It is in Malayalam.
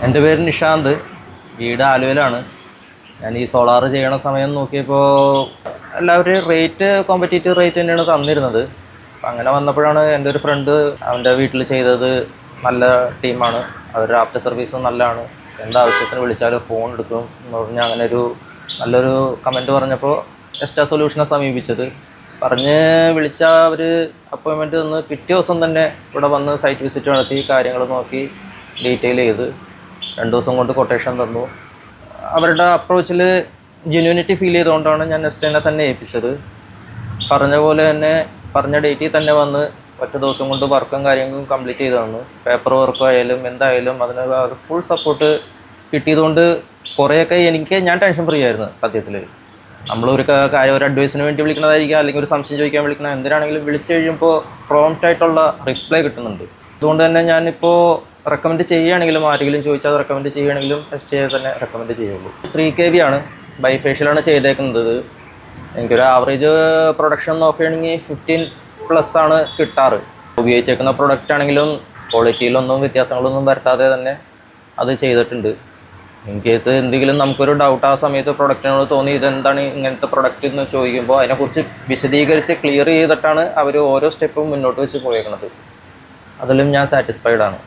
എൻ്റെ പേര് നിഷാന്ത്, വീട് ആലുവയിലാണ്. ഞാൻ ഈ സോളാർ ചെയ്യണ സമയം നോക്കിയപ്പോൾ എല്ലാവരും കോമ്പറ്റീറ്റീവ് റേറ്റ് തന്നെയാണ് തന്നിരുന്നത്. അപ്പം അങ്ങനെ വന്നപ്പോഴാണ് എൻ്റെ ഒരു ഫ്രണ്ട് അവൻ്റെ വീട്ടിൽ ചെയ്തത്. നല്ല ടീമാണ്, അവരുടെ ആഫ്റ്റർ സർവീസും നല്ലതാണ്, എന്താവശ്യത്തിന് വിളിച്ചാലും ഫോൺ എടുക്കും എന്ന് പറഞ്ഞാൽ അങ്ങനെ നല്ലൊരു കമൻറ്റ് പറഞ്ഞപ്പോൾ എസ്റ്റാ സൊല്യൂഷനെ സമീപിച്ചത്. വിളിച്ച അവർ അപ്പോയിൻമെൻറ്റ് തന്ന് പിറ്റേ ദിവസം തന്നെ ഇവിടെ വന്ന് സൈറ്റ് വിസിറ്റ് നടത്തി കാര്യങ്ങൾ നോക്കി ഡീറ്റെയിൽ ചെയ്ത് 2 ദിവസം കൊണ്ട് കൊട്ടേഷൻ തന്നു. അവരുടെ അപ്രോച്ചിൽ ജെന്യൂനിറ്റി ഫീൽ ചെയ്തുകൊണ്ടാണ് ഞാൻ എസ്റ്റേനെ തന്നെ ഏൽപ്പിച്ചത്. പറഞ്ഞ പോലെ തന്നെ പറഞ്ഞ ഡേറ്റിൽ തന്നെ വന്ന് ഒറ്റ ദിവസം കൊണ്ട് വർക്കും കാര്യങ്ങളും കംപ്ലീറ്റ് ചെയ്ത് തന്നു. പേപ്പർ വർക്കും ആയാലും എന്തായാലും അതിന് ഫുൾ സപ്പോർട്ട് കിട്ടിയതുകൊണ്ട് കുറേയൊക്കെ ഞാൻ ടെൻഷൻ ഫ്രീ ആയിരുന്നു. സത്യത്തിൽ നമ്മളൊരു കാര്യം ഒരു അഡ്വൈസിന് വേണ്ടി വിളിക്കുന്നതായിരിക്കും, അല്ലെങ്കിൽ ഒരു സംശയം ചോദിക്കാൻ വിളിക്കണം, എന്തിനാണെങ്കിലും വിളിച്ചു കഴിയുമ്പോൾ പ്രോംപ്റ്റായിട്ടുള്ള റിപ്ലൈ കിട്ടുന്നുണ്ട്. അതുകൊണ്ട് തന്നെ ഞാനിപ്പോൾ റെക്കമെൻഡ് ചെയ്യുകയാണെങ്കിലും ആരെങ്കിലും ചോദിച്ചാൽ റെക്കമെൻഡ് ചെയ്യുകയാണെങ്കിലും എസ്റ്റേ തന്നെ റെക്കമെൻഡ് ചെയ്യുള്ളൂ. 3 kV ആണ്, ബൈഫേഷ്യലാണ് ചെയ്തേക്കുന്നത്. എനിക്കൊരു ആവറേജ് പ്രൊഡക്ഷൻ നോക്കുകയാണെങ്കിൽ 15+ ആണ് കിട്ടാറ്. ഉപയോഗിച്ചേക്കുന്ന പ്രൊഡക്റ്റ് ആണെങ്കിലും ക്വാളിറ്റിയിലൊന്നും വ്യത്യാസങ്ങളൊന്നും വരുത്താതെ തന്നെ അത് ചെയ്തിട്ടുണ്ട്. ഇൻ കേസ് എന്തെങ്കിലും നമുക്കൊരു ഡൗട്ട് ആ സമയത്ത് പ്രൊഡക്റ്റിനോട് തോന്നി ഇതെന്താണ് ഇങ്ങനത്തെ പ്രൊഡക്റ്റ് എന്ന് ചോദിക്കുമ്പോൾ അതിനെക്കുറിച്ച് വിശദീകരിച്ച് ക്ലിയർ ചെയ്തിട്ടാണ് അവർ ഓരോ സ്റ്റെപ്പും മുന്നോട്ട് വെച്ച് പോയേക്കുന്നത്. അതിലും ഞാൻ സാറ്റിസ്ഫൈഡ് ആണ്.